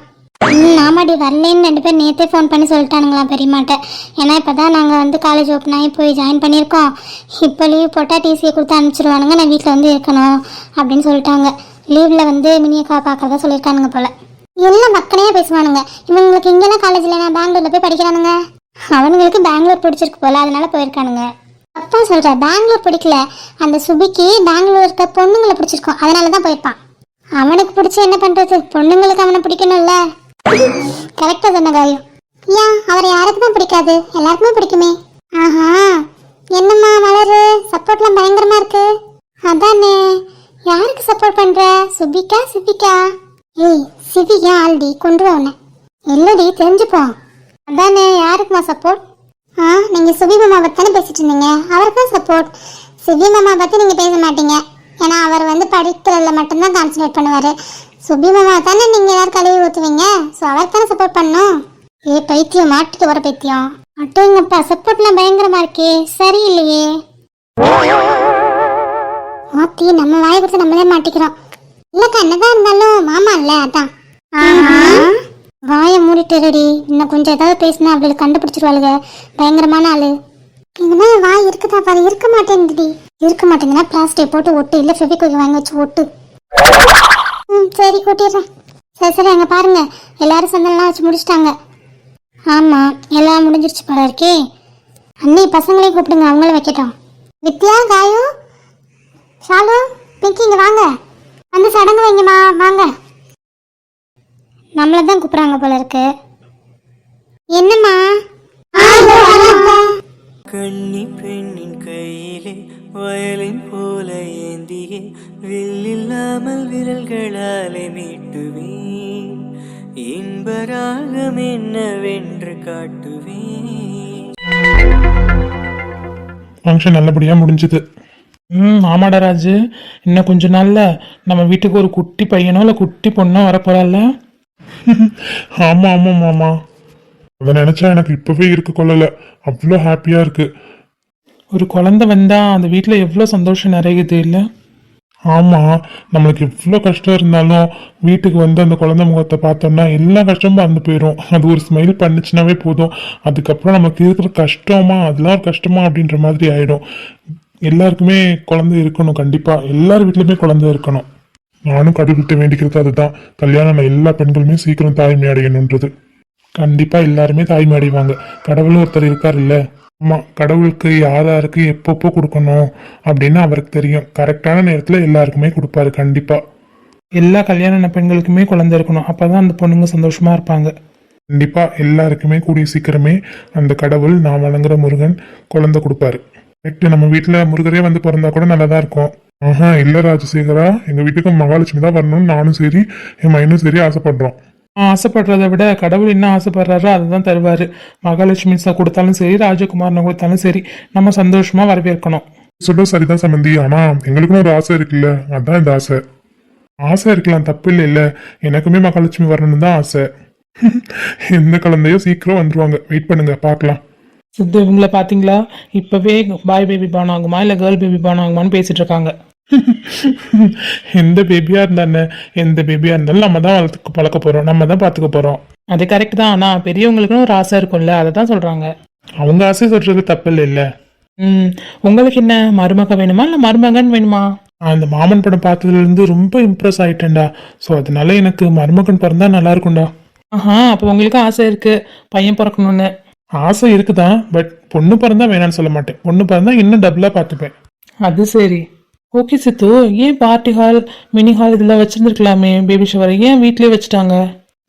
ஆமாடி, வரலேன்னு 2 பேர் நேற்றே ஃபோன் பண்ணி சொல்லிட்டானுங்களாம் பெரியமாட்ட. ஏன்னா இப்போ தான் நாங்கள் வந்து காலேஜ் ஓப்பன் ஆகி போய் ஜாயின் பண்ணியிருக்கோம். இப்போ லீவ் போட்டால் டிசியை கொடுத்து அனுப்பிச்சிடுவானுங்க, நான் வீட்டில் வந்து இருக்கணும் அப்படின்னு சொல்லிட்டாங்க. லீவில் வந்து மினியக்கா பார்க்கறதா சொல்லியிருக்கானுங்க போல். எல்லாம் மக்களையே பேசுவானுங்க. இவங்களுக்கு இங்கெல்லாம் காலேஜில் நான் பெங்களூரில் போய் படிக்கிறானுங்க. அவனுங்களுக்கு பெங்களூர் பிடிச்சிருக்கு போல், அதனால போயிருக்கானுங்க. அப்பா சொல்கிற, பெங்களூர் பிடிக்கல, அந்த சுபிக்கு பெங்களூர் இருக்க பொண்ணுங்களை பிடிச்சிருக்கோம், அதனால தான் போயிருப்பான். அவனுக்கு பிடிச்சி என்ன பண்ணுறது, பொண்ணுங்களுக்கு அவனை பிடிக்கணும்ல. கரெக்டாக சொன்ன காயம். ஏன் அவரை யாருக்கு தான் பிடிக்காது? எல்லாருக்குமே பிடிக்குமே. ஆஹா, என்னம்மா மலரு, சப்போர்ட்லாம் பயங்கரமா இருக்கு. அதானே, யாருக்கு சப்போர்ட் பண்ற? சுபிக்கா சிபிக்கா? ஏய், சிவி ஏன் ஆல்டி கொண்டு வானே? இல்லடி, தெரிஞ்சுப்போம். அதானே, யாருக்குமா சப்போர்ட்? நீங்கள் சுபி மாமா பற்றி தானே பேசிட்டு இருந்தீங்க, அவருக்கு தான் சப்போர்ட். சுபி மாமா பற்றி நீங்கள் பேச மாட்டீங்க, ஏன்னா அவர் வந்து படிக்கிறதுல மட்டும்தான் கான்சன்ட்ரேட் பண்ணுவார். சுபி மாமா தானே நீங்கள் எல்லாரும் கழுவி ஊற்றுவீங்க, ஸோ அவருக்கு தானே சப்போர்ட் பண்ணணும். ஏ பைத்தியம், மாட்டுக்கு வர பைத்தியம். அட்டோங்கப்பா, சப்போர்ட்லாம் பயங்கரமாக இருக்கே, சரியில்லையே. மாத்தி நம்ம வாயை கொடுத்து நம்மளே மாட்டிக்கிறோம். இல்லைக்கா, என்னதான் இருந்தாலும் மாமா இல்லை, அதான். வாயை மூடிட்டு ரெடி. இன்னும் கொஞ்சம் ஏதாவது பேசினா அவளுக்கு கண்டுபிடிச்சிருவாளுங்க, பயங்கரமான ஆளு. இனிமே வாய் இருக்குதா பாரு, இருக்க மாட்டேங்குதுடி. இருக்க மாட்டேங்குதுன்னா பிளாஸ்டிக் போட்டு ஒட்டு, இல்லை ஃபெவிக்விக் வாங்கி வச்சு ஒட்டு. சரி கூட்டிடுறேன். சரி சரி, அங்கே பாருங்க, எல்லாரும் சந்தனம்லாம் வச்சு முடிச்சிட்டாங்க. ஆமாம், எல்லாம் முடிஞ்சிருச்சு போல இருக்கே. அண்ணி பசங்களையும் கூப்பிடுங்க, அவங்களும் வைக்கட்டும். வித்யா, காயு, ஷாலு, பிங்கி, இங்கே வாங்க, வந்து சடங்கு வைங்கம்மா, வாங்க. நம்மளை தான் கூப்பிட்றாங்க போல இருக்கு. என்னம்மா? கண்ணி பெண்ணின் கையிலே வயலின் போல ஏந்தியே வில்லில்லாமல் விரல்களாலே மீட்டுவேன், இன்பராகம் என்னவென்று காட்டுவேன். ஃபங்க்ஷன் நல்லபடியாக முடிஞ்சுது. ஆமாடா ராஜு, இன்னும் கொஞ்ச நாள்ல நம்ம வீட்டுக்கு ஒரு குட்டி பையனோ இல்லை குட்டி பொண்ணோ வரப்போறாள்ல. ஆமாம் ஆமாம் மாமா, அதை நினச்சா எனக்கு இப்போவே இருக்க கொள்ளலை, அவ்வளோ ஹாப்பியாக இருக்கு. ஒரு குழந்தை வந்தா அந்த வீட்டில் எவ்வளோ சந்தோஷம் நிறையுது இல்லை? ஆமாம், நம்மளுக்கு எவ்வளோ கஷ்டம் இருந்தாலும் வீட்டுக்கு வந்து அந்த குழந்தை முகத்தை பார்த்தோம்னா எல்லா கஷ்டமும் மறந்து போயிடும். அது ஒரு ஸ்மைல் பண்ணிச்சுனாவே போதும், அதுக்கப்புறம் நமக்கு இருக்கிற கஷ்டமா அதெல்லாம் ஒரு கஷ்டமா அப்படின்ற மாதிரி ஆயிடும். எல்லாருக்குமே குழந்தை இருக்கணும், கண்டிப்பாக எல்லார் வீட்லையுமே குழந்தை இருக்கணும். நானும் கடவுள்கிட்ட வேண்டிக்கிறது அதுதான், கல்யாணம் எல்லா பெண்களுமே சீக்கிரம் தாய்மை அடையணுன்றது. கண்டிப்பாக எல்லாருமே தாய்மை அடைவாங்க. கடவுளும் ஒருத்தர் இருக்கார் இல்லை? ஆமாம், கடவுளுக்கு யாருக்கு எப்பப்போ கொடுக்கணும் அப்படின்னு அவருக்கு தெரியும். கரெக்டான நேரத்தில் எல்லாருக்குமே கொடுப்பாரு கண்டிப்பாக. எல்லா கல்யாண பெண்களுக்குமே குழந்தை இருக்கணும், அப்பதான் அந்த பொண்ணுங்க சந்தோஷமா இருப்பாங்க. கண்டிப்பாக எல்லாருக்குமே கூடிய சீக்கிரமே அந்த கடவுள், நான் வணங்குற முருகன் குழந்தை கொடுப்பாரு. கரெக்ட், நம்ம வீட்டுல முருகரே வந்து பிறந்தா கூட நல்லாதான் இருக்கும். ஆஹா இல்ல ராஜசேகரா, எங்க வீட்டுக்கு மகாலட்சுமி தான் வரணும்னு நானும் சரி என் மைனும் சரி ஆசைப்படுறோம். ஆசைப்படுறதை விட கடவுள் என்ன ஆசைப்படுறாரோ அதுதான் தருவாரு. மகாலட்சுமி கொடுத்தாலும் சரி, ராஜகுமாரனை கொடுத்தாலும் சரி, நம்ம சந்தோஷமா வரவேற்கணும். சொல்ல சரிதான் சம்பந்தி, ஆனா எங்களுக்குன்னு ஒரு ஆசை இருக்குல்ல, அதான் இந்த ஆசை. ஆசை இருக்கலாம், தப்பு இல்லை இல்ல, எனக்குமே மகாலட்சுமி வரணும்னு தான் ஆசை. எந்த குழந்தையோ சீக்கிரம் வந்துருவாங்க, வெயிட் பண்ணுங்க பார்க்கலாம். சித்து இவங்கள பாத்தீங்களா, இப்பவே பாய் பேபி பான் ஆகுமா இல்ல கேர்ள் பேபி பான் ஆகுமான்னு பேசிட்டு இருக்காங்க. எந்த பேபியா இருந்தானே, எந்த பேபியா இருந்தாலும் நம்ம தான் வளர்த்துக்கு பழக்க போறோம், நம்ம தான் பாத்துக்க போறோம். அது கரெக்ட் தான், ஆனா பெரியவங்களுக்குன்னு ஒரு ஆசை இருக்கும்ல, அதை தான் சொல்றாங்க. அவங்க ஆசை சொல்றது தப்பு இல்லை இல்ல. உங்களுக்கு என்ன மருமக வேணுமா இல்ல மருமகன் வேணுமா? அந்த மாமன் படம் பார்த்ததுல இருந்து ரொம்ப இம்ப்ரெஸ் ஆயிட்டேன்டா. ஸோ அதனால எனக்கு மருமகன் பிறந்தா நல்லா இருக்கும்டா. ஆஹா, அப்போ உங்களுக்கு ஆசை இருக்கு பையன் பிறக்கணும்னு? ஆசை இருக்குதான், பட் பொண்ணு பிறந்தா வேணான்னு சொல்ல மாட்டேன். பொண்ணு பிறந்தா இன்னும் டபுளா பார்த்துப்பேன். அது சரி. ஓகே சித்து, ஏன் பார்ட்டி ஹால் மினி ஹால் இதெல்லாம் வச்சிருந்துருக்கலாமே, பேபி ஷவர் ஏன் வீட்லயே வச்சுட்டாங்க?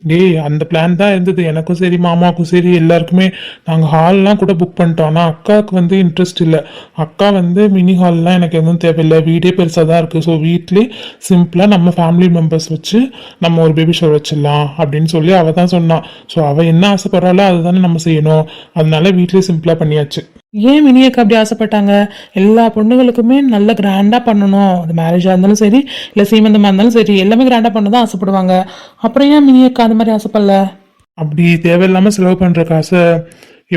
டேய், அந்த பிளான் தான் இருந்தது எனக்கும் சரி மாமாவுக்கும் சரி எல்லாருக்குமே. நாங்கள் ஹால்லாம் கூட புக் பண்ணிட்டோம். ஆனால் அக்காவுக்கு வந்து இன்ட்ரெஸ்ட் இல்லை. அக்கா வந்து மினி ஹால்லாம் எனக்கு எதுவும் தேவையில்லை, வீடே பெருசாக தான் இருக்குது. ஸோ வீட்லேயே சிம்பிளாக நம்ம ஃபேமிலி மெம்பர்ஸ் வச்சு நம்ம ஒரு பேபி ஷவர் வச்சிடலாம் அப்படின்னு சொல்லி அவள் தான் சொன்னான். ஸோ அவள் என்ன ஆசைப்படுறாளோ அதுதானே நம்ம செய்யணும். அதனால வீட்லேயே சிம்பிளாக பண்ணியாச்சு. ஏன் மினியக்கா அப்படி ஆசைப்பட்டாங்க? எல்லா பொண்ணுங்களுக்குமே நல்ல கிராண்டா பண்ணணும், அது மேரேஜா இருந்தாலும் சரி இல்ல சீமந்தமா இருந்தாலும் சரி, எல்லாமே கிராண்டா பண்ணதான் ஆசைப்படுவாங்க. அப்புறம் ஏன் மினியக்கா அந்த மாதிரி ஆசைப்படல? அப்படி தேவையில்லாமல் செலவு பண்ணுற காசை,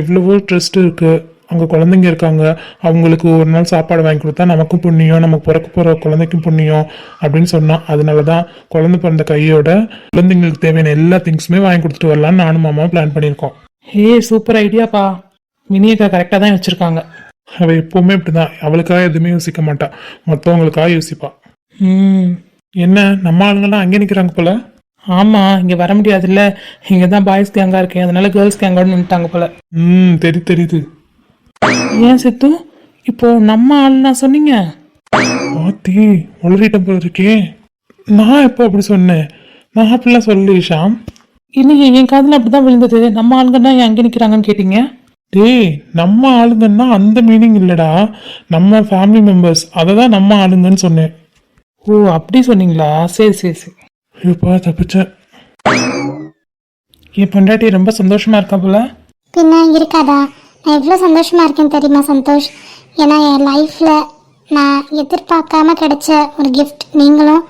எவ்வளவோ ட்ரஸ்ட் இருக்கு, அங்கே குழந்தைங்க இருக்காங்க, அவங்களுக்கு ஒரு நாள் சாப்பாடு வாங்கி கொடுத்தா நமக்கும் புண்ணியம், நமக்கு பிறக்க போகிற குழந்தைக்கும் புண்ணியம் அப்படின்னு சொன்னான். அதனால தான் குழந்தை பிறந்த கையோட குழந்தைங்களுக்கு தேவையான எல்லா திங்ஸுமே வாங்கி கொடுத்துட்டு வரலான்னு நானும் மாமாவும் பிளான் பண்ணியிருக்கோம். ஹே, சூப்பர் ஐடியாப்பா. மினியக்கா கரெக்டா தான் வச்சிருக்காங்க. அவள் எப்பவுமே இப்படிதான், அவளுக்காக எதுவுமே யோசிக்க மாட்டா, மற்றவங்களுக்காக யோசிப்பா. என்ன நம்ம ஆளுங்கெல்லாம் அங்கே நிற்கிறாங்க போல? ஆமா, இங்க வர முடியாதுல்ல, இங்க தான் பாய்ஸ் கேங்கா இருக்கேன், அதனால கேர்ள்ஸ் கேங்கோட நின்ட்டாங்க போல. தெரியுது. ஏன் சித்து, இப்போ நம்ம ஆளுனா சொன்னீங்க? ஆத்தி உளறிட்டம் போல இருக்கே. நான் எப்போ அப்படி சொன்னேன்? நான் அப்படிலாம் சொல்லி ஷாம். இல்லையே, என் காதுல அப்படிதான் விழுந்தது. நம்ம ஆளுங்கன்னா ஏன் அங்கே நிக்கிறாங்கன்னு கேட்டீங்க? டேய், நம்ம ஆளுங்கன்னா அந்த மீனிங் இல்லடா, நம்ம ஃபேமிலி மெம்பர்ஸ், அதை தான் நம்ம ஆளுங்கன்னு சொன்னேன். ஓ, அப்படி சொன்னீங்களா? சரி சரி சரி. இப்பா தப்பிச்சேன். என் பொண்டாட்டி ரொம்ப சந்தோஷமா இருக்கா போல. பின்ன இருக்காதா? நான் எவ்வளோ சந்தோஷமா இருக்கேன் தெரியுமா சந்தோஷ்? ஏன்னா என் லைஃப்பில் நான் எதிர்பார்க்காம கிடைச்ச ஒரு கிஃப்ட் நீங்களும்,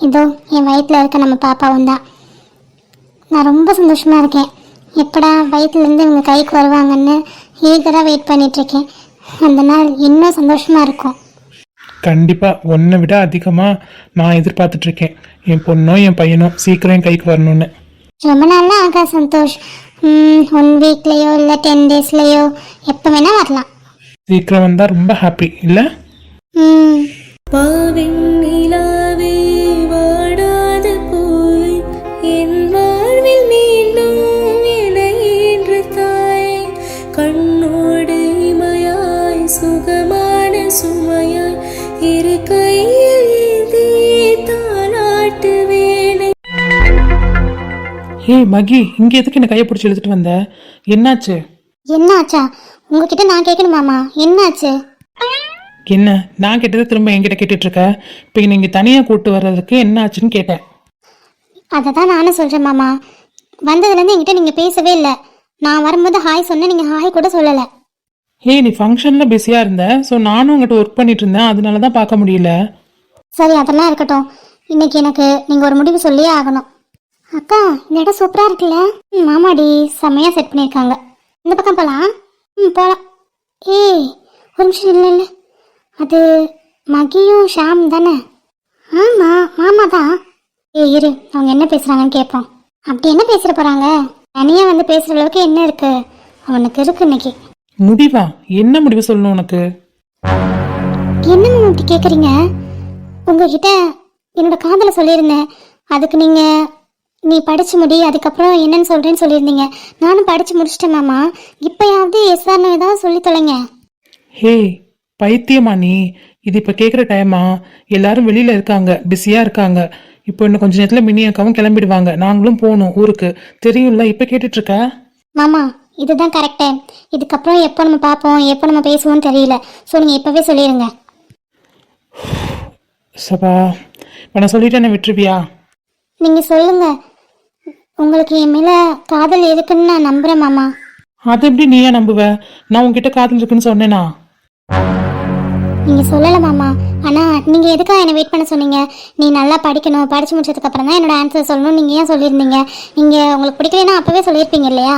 இதோ என் வயிற்றில் இருக்க நம்ம பாப்பாவும் தான். நான் ரொம்ப சந்தோஷமாக இருக்கேன். எப்படா வயிற்றுலேருந்து இவங்க கைக்கு வருவாங்கன்னு ஈகராக வெயிட் பண்ணிகிட்ருக்கேன். அந்த நாள் இன்னும் சந்தோஷமாக இருக்கும். கண்டிப்பா உன்னை விட அதிகமா நான் எதிர்பார்த்துட்டு இருக்கேன், என் பொண்ணும் என் பையனும் சீக்கிரம் என் கைக்கு வரணும்னு. ரொம்ப நாளாக ஆகா சந்தோஷ். 1 வீக்லேயோ இல்லை 10 டேஸ்லேயோ எப்போ வேணால் வரலாம். சீக்கிரம் வந்தா ரொம்ப ஹாப்பி இல்ல? பாவின் நிலாவே வாடாத பூவே என் வாழ்வில் மீண்டும் என ஈன்ற தாய் கண்ணோடு இமையாய் சுகமான சுமையாய் இரு கையில் ஏந்தி தாலாட்டு வேணை. ஹே மகி, இங்க எதுக்கு என்ன கையை பிடிச்சி இழுத்துட்டு வந்த? என்னாச்சு? என்னாச்சா? உங்ககிட்ட நான் கேட்கணுமாமா, என்னாச்சு? என்ன நான் கேட்டதை திரும்ப என்கிட்ட கேட்டுட்டு இருக்க? இப்போ நீங்க தனியா கூட்டு வர்றதுக்கு என்ன ஆச்சுன்னு கேட்டேன். அதை தான் நானும் சொல்கிறேன் மாமா. வந்ததுலேருந்து என்கிட்ட நீங்கள் பேசவே இல்லை. நான் வரும்போது ஹாய் சொன்னேன், நீங்கள் ஹாய் கூட சொல்லலை. ஹே, நீ ஃபங்க்ஷன்ல பிஸியா இருந்த, ஸோ நானும் உங்ககிட்ட ஒர்க் பண்ணிட்டு இருந்தேன், அதனால தான் பார்க்க முடியல. சரி, அதெல்லாம் இருக்கட்டும். இன்னைக்கு எனக்கு நீங்கள் ஒரு முடிவு சொல்லியே ஆகணும். அக்கா, இந்த இடம் சூப்பராக இருக்குல்ல? மாமாடி செம்மையாக செட் பண்ணியிருக்காங்க. இந்த பக்கம் போகலாம். போகலாம். ஏய், ஒரு நிமிஷம். இல்லை, அது மகியும் ஷாம் தானே? ஆமாம், மாமா தான். இரு, அவங்க என்ன பேசுகிறாங்கன்னு கேட்போம். அப்படி என்ன பேசுகிற போகிறாங்க? தனியாக வந்து பேசுகிற அளவுக்கு என்ன இருக்கு அவனுக்கு? இருக்கு இன்னைக்கு முடிவா? என்ன முடிவு சொல்லணும் உனக்கு? என்ன இப்படி கேட்குறீங்க? உங்ககிட்ட என்னோட காதலை சொல்லியிருந்தேன். அதுக்கு நீங்கள் நீ படித்து முடி, அதுக்கப்புறம் என்னன்னு சொல்கிறேன்னு சொல்லியிருந்தீங்க. நானும் படித்து முடிச்சிட்டேன் மாமா. இப்போயாவது எஸ்ஆர்னோ ஏதாவது சொல்லி தொலைங்க. ஹே பைத்தியமா நீ? இது இப்போ கேட்குற டைமா? எல்லாரும் வெளியில இருக்காங்க, பிஸியா இருக்காங்க. இப்போ இன்னும் கொஞ்ச நேரத்தில் மினி அக்காவும் கிளம்பிடுவாங்க, நாங்களும் போகணும் ஊருக்கு, தெரியும்ல. இப்போ கேட்டுட்டு இருக்க? மாமா, இதுதான் கரெக்ட் டைம். இதுக்கப்புறம் எப்போ நம்ம பார்ப்போம், எப்போ நம்ம பேசுவோம்னு தெரியல. ஸோ நீங்கள் இப்போவே சொல்லிடுங்க. சபா இப்போ நான் சொல்லிட்டு என்ன விட்டுருவியா? நீங்கள் சொல்லுங்கள். உங்களுக்கு என் மேலே காதல் இருக்குன்னு நான் நம்புகிறேன் மாமா. அது எப்படி நீயே நம்புவ? நான் உன்கிட்ட காதல் இருக்குன்னு சொன்னேனா? நீங்கள் சொல்லலை மாமா. ஆனால் நீங்கள் எதுக்காக என்னை வெயிட் பண்ண சொன்னீங்க? நீ நல்லா படிக்கணும், படித்து முடிச்சதுக்கப்புறம் தான் என்னோட ஆன்சர் சொல்லணும் நீங்கள் ஏன் சொல்லியிருந்தீங்க? நீங்கள் உங்களுக்கு பிடிக்கலன்னா அப்போவே சொல்லியிருப்பீங்க இல்லையா?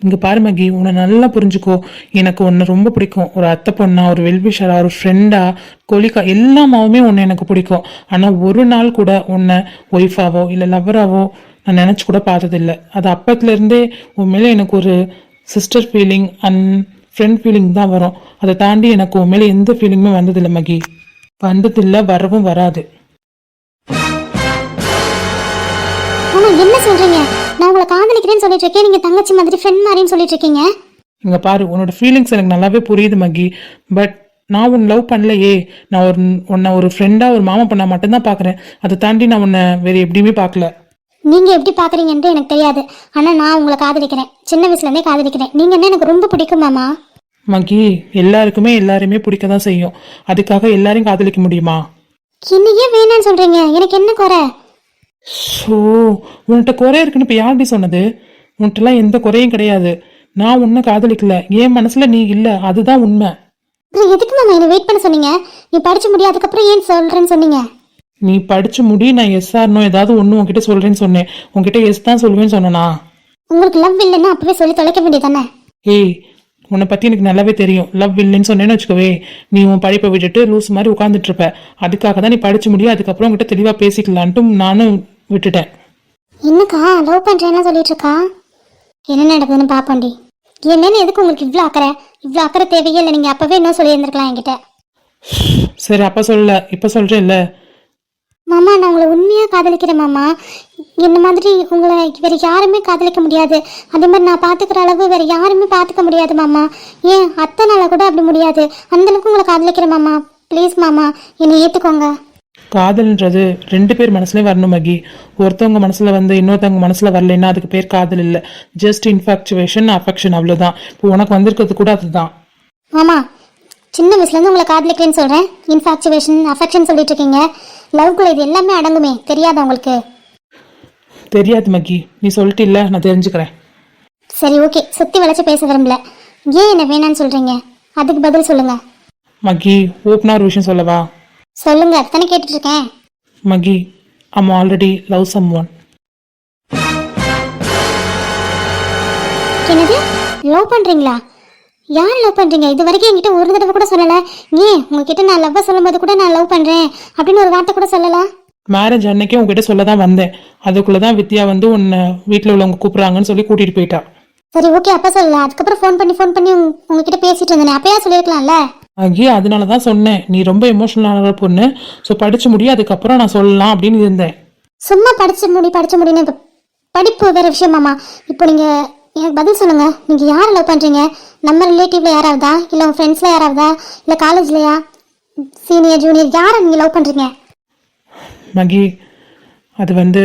இங்கே பாரு மகி, உன்னை நல்லா புரிஞ்சுக்கோ. எனக்கு உன்னை ரொம்ப பிடிக்கும். ஒரு அத்தை பொண்ணா, ஒரு வெல்விஷரா, ஒரு ஃப்ரெண்டா, கொலிக்கா எல்லாமாவுமே உன்னை எனக்கு பிடிக்கும். ஆனால் ஒரு நாள் கூட உன்னை ஒய்ஃபாவோ இல்லை லவ்வராவோ நான் நினச்சி கூட பார்த்ததில்லை. அது அப்பத்துலேருந்தே உன் மேலே எனக்கு ஒரு sister feeling and friend feeling தான் வரும். அதை தாண்டி எனக்கு உன் மேலே எந்த ஃபீலிங்குமே வந்ததில்லை மகி. வந்ததில்லை, வரவும் வராது. ஆமா, என்ன சொல்றீங்க? நான் உங்களை காதலிக்கிறேன்னு சொல்லிட்டு இருக்கேன், நீங்க தங்கச்சி மாதிரி ஃப்ரெண்ட் மாதிரின்னு சொல்லிட்டு இருக்கீங்க. இங்கே பாரு, உன்னோட ஃபீலிங்ஸ் எனக்கு நல்லாவே புரியுது மகி. பட் நான் உன்னை லவ் பண்ணலையே. நான் உன்னை ஒரு ஃப்ரெண்டாக, ஒரு மாமா பண்ணா மட்டும்தான் பார்க்குறேன். அதை தாண்டி நான் உன்னை வேறு எப்படியுமே பார்க்கல. நீங்க எப்படி பாக்குறீங்கன்ட்டு எனக்கு தெரியாது. ஆனா நான் உங்களை காதலிக்கிறேன், சின்ன வயசுல இருந்தே காதலிக்கிறேன். நீங்க என்ன எனக்கு ரொம்ப பிடிக்கும் மாமா. மகி, எல்லாருக்குமே எல்லாருமே பிடிக்க தான் செய்யும். அதுக்காக எல்லாரையும் காதலிக்க முடியுமா? இன்னைக்கு ஏன் வேணான்னு சொல்றீங்க? எனக்கு என்ன குறை? ஸோ உன்கிட்ட குறை இருக்குன்னு இப்போ யார்டி சொன்னது? உன்கிட்டலாம் எந்த குறையும் கிடையாது. நான் உன்னை காதலிக்கல, என் மனசுல நீ இல்லை, அதுதான் உண்மை. அப்புறம் எதுக்கு மாமா என்ன வெயிட் பண்ண சொன்னீங்க? நீ படிச்சு முடியாதுக்கப்புறம் ஏன் சொல்றேன்னு சொன்னீங்க? நீ படிச்சு முடி, நான் எஸ் ஆர்னோ ஏதாவது ஒன்று உன்கிட்ட சொல்றேன்னு சொன்னேன். உன்கிட்ட எஸ் தான் சொல்லுவேன்னு சொன்னனா? உங்களுக்கு லவ் இல்லைன்னா அப்பவே சொல்லி தொலைக்க வேண்டியதானே? ஏய், உன்னை பற்றி எனக்கு நல்லாவே தெரியும். லவ் இல்லைன்னு சொன்னேன்னு வச்சுக்கவே, நீ உன் படிப்பை விட்டுட்டு லூஸ் மாதிரி உட்காந்துட்டு இருப்ப. அதுக்காக தான் நீ படிச்சு முடியும், அதுக்கப்புறம் உங்ககிட்ட தெளிவாக பேசிக்கலான்ட்டு நானும் விட்டுட்டேன். என்னக்கா லவ் பண்றேன்னா சொல்லிட்டு இருக்கா? என்ன நடக்குதுன்னு பாப்போண்டி. என் மேல எதுக்கு உங்களுக்கு இவ்வளோ அக்கறை? இவ்வளோ அக்கறை தேவையே இல்லை. நீங்க அப்பவே இன்னும் சொல்லியிருந்திருக்கலாம் என்கிட்ட. சரி, அப்போ சொல்லல, இப்போ சொல்கிறேன் இல்லை? மாமா, நான் உங்களை உண்மையாக காதலிக்கிறேன் மாமா. இந்த மாதிரி உங்களை வேறு யாருமே காதலிக்க முடியாது. அதே மாதிரி நான் பார்த்துக்கிற அளவு வேறு யாருமே பார்த்துக்க முடியாது மாமா. ஏன் அத்தனால கூட அப்படி முடியாது. அந்தளவுக்கு உங்களை காதலிக்கிறேன் மாமா. ப்ளீஸ் மாமா, என்னை ஏற்றுக்கோங்க. காதல்ன்றது ரெண்டு பேர் மனசுலேயும் வரணும் மகி. ஒருத்தவங்க மனசில் வந்து இன்னொருத்தவங்க மனசில் வரலைன்னா அதுக்கு பேர் காதல் இல்லை. ஜஸ்ட் இன்ஃபாக்சுவேஷன், அஃபெக்ஷன், அவ்வளோதான். இப்போ உனக்கு வந்திருக்கிறது கூட அதுதான். மாமா, சின்ன வயசுலேருந்து உங்களை காதலிக்கிறேன்னு சொல்கிறேன். இன்ஃபாக்சுவேஷன், அஃபெக்ஷன் சொல்லிட்டு இருக்கீங்க. லவ்க்குள்ள இது எல்லாமே அடங்குமே, தெரியாதா உங்களுக்கு? தெரியாது மகி, நீ சொல்லிட்டு இல்லை, நான் தெரிஞ்சுக்கிறேன். சரி, ஓகே, சுற்றி வளைச்சு பேச விரும்பல. ஏன் என்ன வேணான்னு சொல்கிறீங்க? அதுக்கு பதில் சொல்லுங்க. மகி, ஓப்பனா ஒரு விஷயம் சொல்லவா? சொல்லுங்க, அத்தனை கேட்டுட்டு இருக்கேன். Mahi, I'm already love someone. என்னது, லவ் பண்ணுறீங்களா? யார் லவ் பண்ணுறீங்க? இது வரைக்கும் என்கிட்ட ஒரு தடவை கூட சொல்லலை. ஏன் உங்ககிட்ட நான் லவ்வை சொல்லும்போது கூட நான் லவ் பண்ணுறேன் அப்படின்னு ஒரு வார்த்தை கூட சொல்லலை? மேரேஜ் அன்னைக்கே உங்ககிட்ட சொல்ல தான் வந்தேன். அதுக்குள்ளே தான் வித்யா வந்து உன்னை வீட்டில் உள்ளவங்க கூப்பிட்றாங்கன்னு சொல்லி கூட்டிகிட்டு போயிட்டா. சரி, ஓகே, அப்போ சொல்லல. அதுக்கப்புறம் ஃபோன் பண்ணி உங்ககிட்ட பேசிட்டு இருந்தேன். அப்பயா சொல்லியிருக்கலாம்ல? மகி, அதனால தான் சொன்னேன், நீ ரொம்ப எமோஷனலான பொண்ணு, ஸோ படிச்சு முடியும், அதுக்கப்புறம் நான் சொல்லலாம் அப்படின்னு இருந்தேன். சும்மா படிச்சு முடின்னு இப்போ படிப்பு வேற விஷயமாமா. இப்போ நீங்கள் எனக்கு பதில் சொல்லுங்க. நீங்கள் யாரை லவ் பண்ணுறீங்க? நம்ம ரிலேட்டிவ்ல யாராவதா, இல்லை உங்கள் ஃப்ரெண்ட்ஸில் யாராவதா, இல்லை காலேஜ்லையா, சீனியர் ஜூனியர், யாரை நீங்கள் லவ் பண்ணுறீங்க? மகி, அது வந்து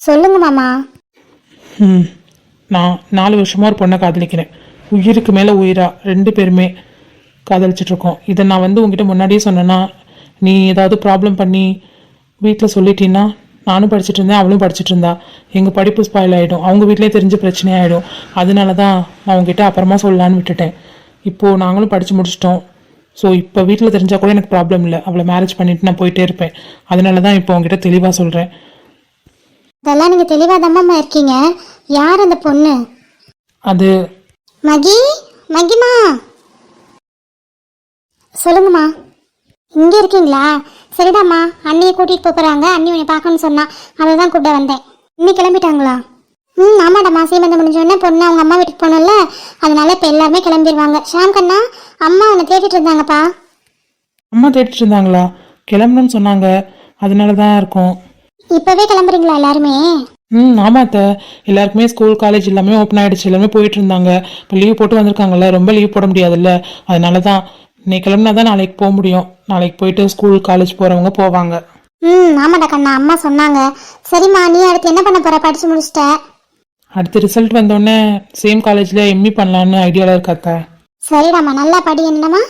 சொல்லுங்க மாமா. நான் 4 வருஷமாக ஒரு பொண்ணை காதலிக்கிறேன். உயிருக்கு மேலே உயிரா ரெண்டு பேருமே காதலிச்சிட்ருக்கோம். இதை நான் வந்து உங்ககிட்ட முன்னாடியே சொன்னேன்னா, நீ ஏதாவது ப்ராப்ளம் பண்ணி வீட்டில் சொல்லிட்டீன்னா, நானும் படிச்சுட்டு இருந்தேன், அவளும் படிச்சுட்டு இருந்தா, எங்கள் படிப்பு ஸ்பாயில் ஆகிடும், அவங்க வீட்டிலே தெரிஞ்ச பிரச்சனையாகிடும். அதனால தான் நான் உங்ககிட்ட அப்புறமா சொல்லலான்னு விட்டுட்டேன். இப்போது நாங்களும் படித்து முடிச்சிட்டோம். ஸோ இப்போ வீட்டில் தெரிஞ்சால் கூட எனக்கு ப்ராப்ளம் இல்லை, அவளை மேரேஜ் பண்ணிவிட்டு நான் போயிட்டே இருப்பேன். அதனால தான் இப்போ உங்ககிட்ட தெளிவாக சொல்கிறேன். இதெல்லாம் நீங்கள் தெளிவாக தாம்மா இருக்கீங்க. யார் அந்த பொண்ணு? அது மகிமா, சொல்லுங்கம்மா. இங்கே இருக்கீங்களா? சரிடாம்மா, அண்ணியை கூட்டிகிட்டு போகிறாங்க. அண்ணி உன்னை பார்க்கணும்னு சொன்னா, அதை தான் கூப்பிட வந்தேன். இன்னும் கிளம்பிட்டாங்களா? ஆமாடாம்மா, சீமந்தம் முடிஞ்சோடனே பொண்ணு அவங்க அம்மா வீட்டுக்கு போகணும்ல, அதனால இப்போ எல்லாருமே கிளம்பிடுவாங்க. ஷாம் கண்ணா, அம்மா உன்னை தேடிட்டு இருந்தாங்கப்பா. அம்மா தேடிட்டு இருந்தாங்களா? கிளம்பணும்னு சொன்னாங்க, அதனால தான் இருக்கும். இப்போவே கிளம்புறீங்களா எல்லாருமே? ஆமாத்த, எல்லாருக்குமே ஸ்கூல் காலேஜ் எல்லாமே ஓப்பன் ஆகிடுச்சு, எல்லாமே போயிட்டு இருந்தாங்க. இப்போ லீவ் போட்டு வந்திருக்காங்கல்ல, ரொம்ப லீவ் போட முடியாதுல்ல, அதனால தான் இன்னைக்கு கிளம்புனா தான் நாளைக்கு போக முடியும். நாளைக்கு போயிட்டு ஸ்கூல் காலேஜ் போகிறவங்க போவாங்க. ஆமாடா கண்ணா, அம்மா சொன்னாங்க. சரிம்மா, நீ அடுத்து என்ன பண்ண போற? படிச்சு முடிச்சிட்ட? அடுத்த ரிசல்ட் வந்தோடனே சேம் காலேஜில் எம்இ பண்ணலான்னு ஐடியாவில் இருக்காத்த. சரிடாம்மா, நல்லா படி என்னம்மா.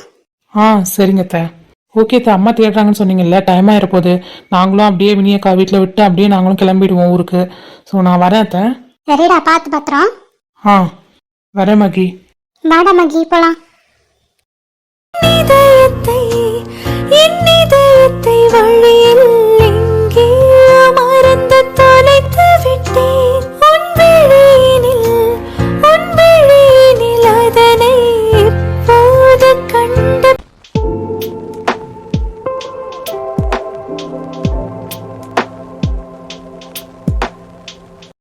சரிங்க அத்தை. ஓகே அத்தை, அம்மா தேடுறாங்கன்னு சொன்னீங்கல்ல, டைம் ஆகிற போது நாங்களும் அப்படியே வினியக்கா வீட்டில் விட்டு அப்படியே நாங்களும் கிளம்பிடுவோம் ஊருக்கு. ஸோ நான் வரேன் அத்தை. சரிடா, பார்த்து பத்திரம். வரேன் மகி. வாடா மகி, போலாம். இதயத்தை என் இதயத்தை வாழ